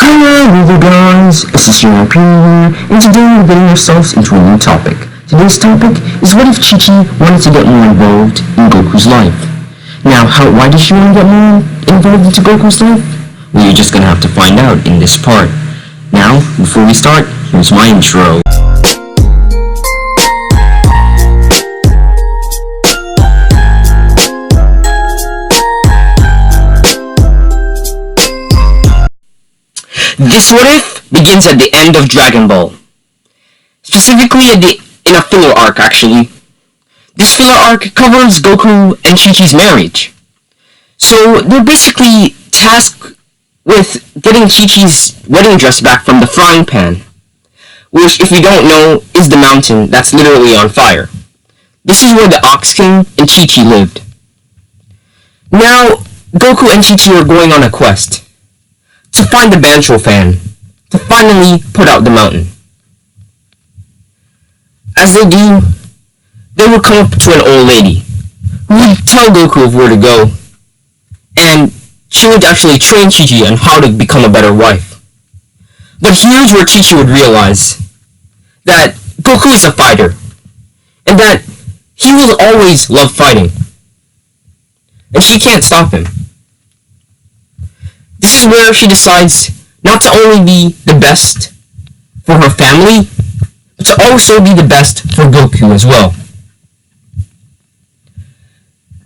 Hello guys, this is your HYPERION, and today we're getting ourselves into a new topic. Today's topic is what if Chi-Chi wanted to get more involved in Goku's life? Now, why does she want to get more involved into Goku's life? Well, you're just gonna have to find out in this part. Now, before we start, here's my intro. This what if begins at the end of Dragon Ball. Specifically in a filler arc, actually. This filler arc covers Goku and Chi-Chi's marriage. So they're basically tasked with getting Chi-Chi's wedding dress back from the frying pan, which, if you don't know, is the mountain that's literally on fire. This is where the Ox King and Chi-Chi lived. Now, Goku and Chi-Chi are going on a quest to find the Bancho fan, to finally put out the mountain. As they do, they will come up to an old lady, who would tell Goku of where to go, and she would actually train Chi-Chi on how to become a better wife. But here's where Chi-Chi would realize that Goku is a fighter, and that he will always love fighting, and she can't stop him. This is where she decides not to only be the best for her family, but to also be the best for Goku as well.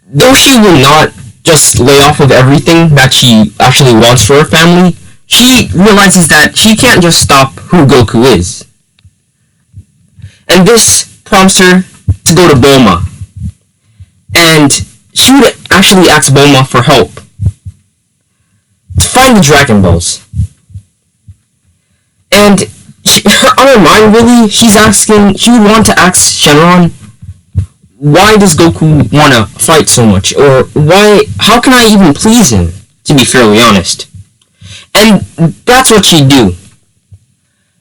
Though she will not just lay off of everything that she actually wants for her family, she realizes that she can't just stop who Goku is. And this prompts her to go to Bulma. And she would actually ask Bulma for help to find the Dragon Balls. And on her mind, really, she would want to ask Shenron, why does Goku want to fight so much? Or how can I even please him, to be fairly honest? And that's what she'd do.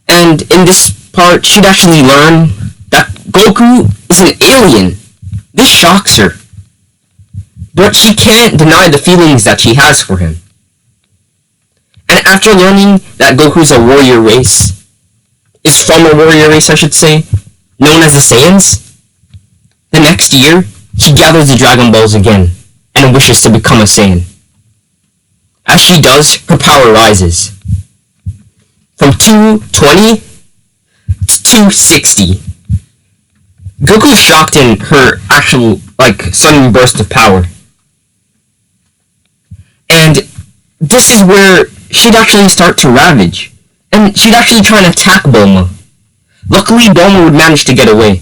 And in this part, she'd actually learn that Goku is an alien. This shocks her. But she can't deny the feelings that she has for him. And after learning that Goku's a warrior race, is from a warrior race I should say, known as the Saiyans, the next year, she gathers the Dragon Balls again, and wishes to become a Saiyan. As she does, her power rises. From 220 to 260. Goku is shocked in her actual, sudden burst of power. And this is where she'd actually start to ravage, and she'd actually try and attack Bulma. Luckily, Bulma would manage to get away,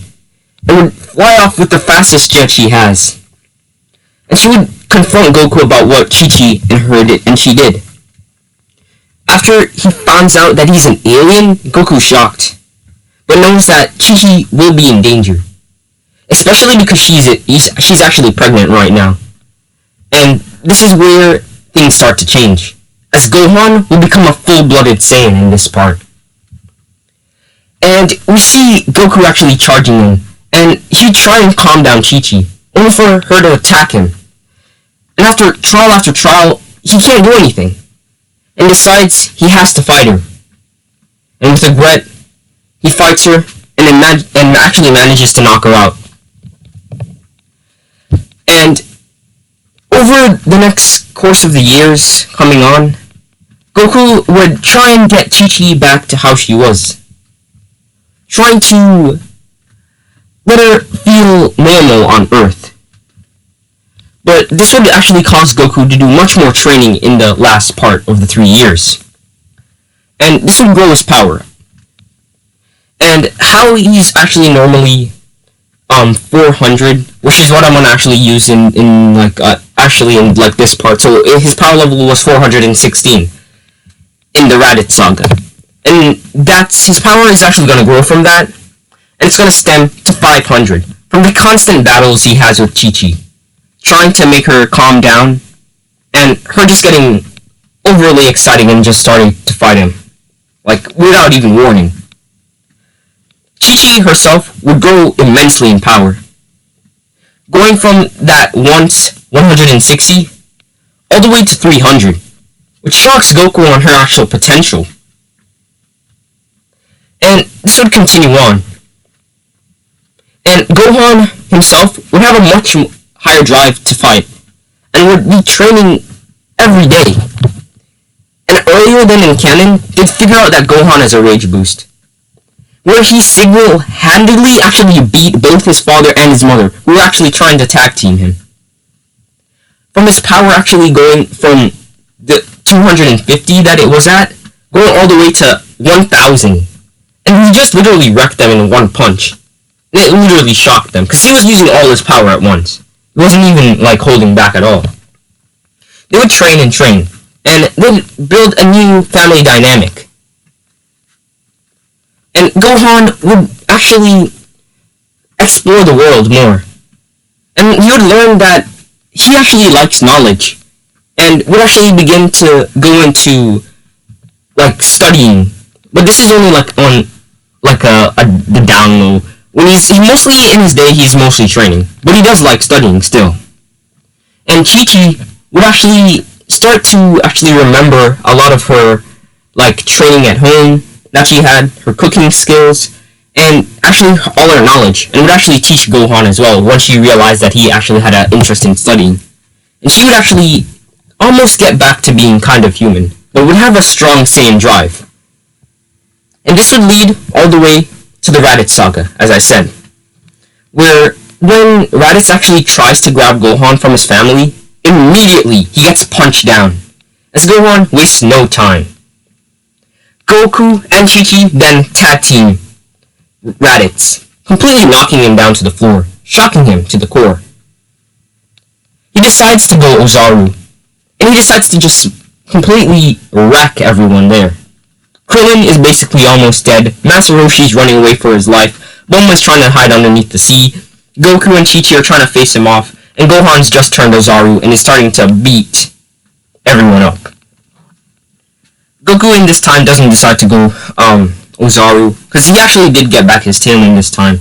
and would fly off with the fastest jet she has. And she would confront Goku about what Chi-Chi and her did, and she did. After he finds out that he's an alien, Goku's shocked, but knows that Chi-Chi will be in danger. Especially because she's actually pregnant right now. And this is where things start to change, as Gohan will become a full-blooded Saiyan in this part. And we see Goku actually charging him, and he'd try and calm down Chi-Chi, only for her to attack him. And after trial, he can't do anything, and decides he has to fight her. And with regret, he fights her, and actually manages to knock her out. And over the next course of the years coming on, Goku would try and get Chi-Chi back to how she was, trying to let her feel normal on Earth. But this would actually cause Goku to do much more training in the last part of the 3 years. And this would grow his power. And how he's actually normally 400, which is what I'm gonna actually use in this part. So his power level was 416 in the Raditz Saga, and his power is actually gonna grow from that, and it's gonna stem to 500 from the constant battles he has with Chi-Chi, trying to make her calm down, and her just getting overly excited and just starting to fight him, without even warning. Chi-Chi herself would grow immensely in power, going from that once 160 all the way to 300, which shocks Goku on her actual potential. And this would continue on. And Gohan himself would have a much higher drive to fight, and would be training every day. And earlier than in canon, they'd figure out that Gohan has a rage boost, where he single-handedly actually beat both his father and his mother, who were actually trying to tag team him. From his power actually going from the 250 that it was at, going all the way to 1,000. And he just literally wrecked them in one punch. And it literally shocked them, because he was using all his power at once. He wasn't even, like, holding back at all. They would train and train, and they'd build a new family dynamic. And Gohan would actually explore the world more. And he would learn that he actually likes knowledge, and would actually begin to go into, like, studying. But this is only, like, on, like, the down low. When he mostly, in his day, he's mostly training. But he does like studying still. And Chi-Chi would actually start to actually remember a lot of her, like, training at home that she had, her cooking skills, and actually all her knowledge, and would actually teach Gohan as well once she realized that he actually had an interest in studying. And she would actually almost get back to being kind of human, but would have a strong Saiyan drive. And this would lead all the way to the Raditz saga, as I said, where when Raditz actually tries to grab Gohan from his family, immediately he gets punched down, as Gohan wastes no time. Goku and Chi-Chi then tag team Raditz, completely knocking him down to the floor, shocking him to the core. He decides to go Ozaru, and he decides to just completely wreck everyone there. Krillin is basically almost dead, Master Roshi's running away for his life, Bulma's trying to hide underneath the sea, Goku and Chi-Chi are trying to face him off, and Gohan's just turned Ozaru and is starting to beat everyone up. Goku in this time doesn't decide to go Ozaru, because he actually did get back his tail in this time.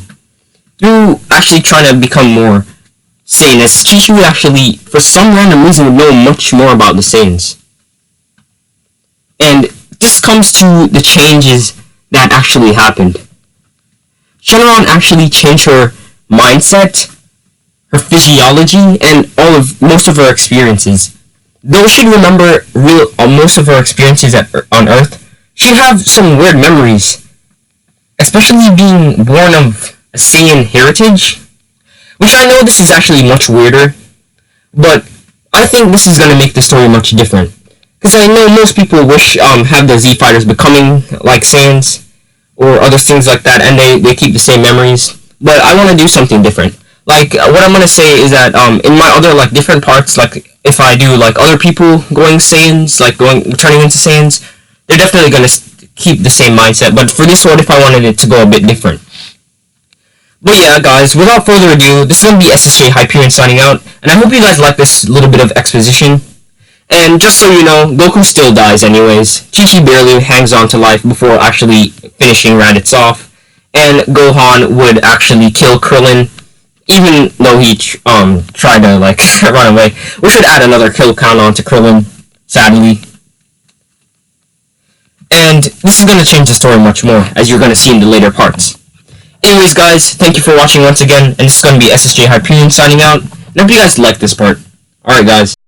Through actually trying to become more Saiyan, as Chi-Chi would actually, for some random reason, would know much more about the Saiyans. And this comes to the changes that actually happened. Shenron actually changed her mindset, her physiology, and most of her experiences. Though she'd remember most of her experiences on Earth, she'd have some weird memories, especially being born of a Saiyan heritage, which I know this is actually much weirder, but I think this is going to make the story much different. Because I know most people wish have the Z Fighters becoming like Saiyans or other things like that, and they keep the same memories. But I want to do something different. Like what I'm gonna say is that in my other like different parts, like if I do like other people going Saiyans, like turning into Saiyans, they're definitely gonna keep the same mindset. But for this one, if I wanted it to go a bit different. But yeah, guys, without further ado, this is gonna be SSJ Hyperion signing out, and I hope you guys like this little bit of exposition. And just so you know, Goku still dies anyways. Chi-Chi barely hangs on to life before actually finishing Raditz off. And Gohan would actually kill Krillin, even though he tried to like run away. We should add another kill count on to Krillin, sadly. And this is going to change the story much more, as you're going to see in the later parts. Anyways, guys, thank you for watching once again, and this is going to be SSJ Hyperion signing out. And I hope you guys like this part. Alright, guys.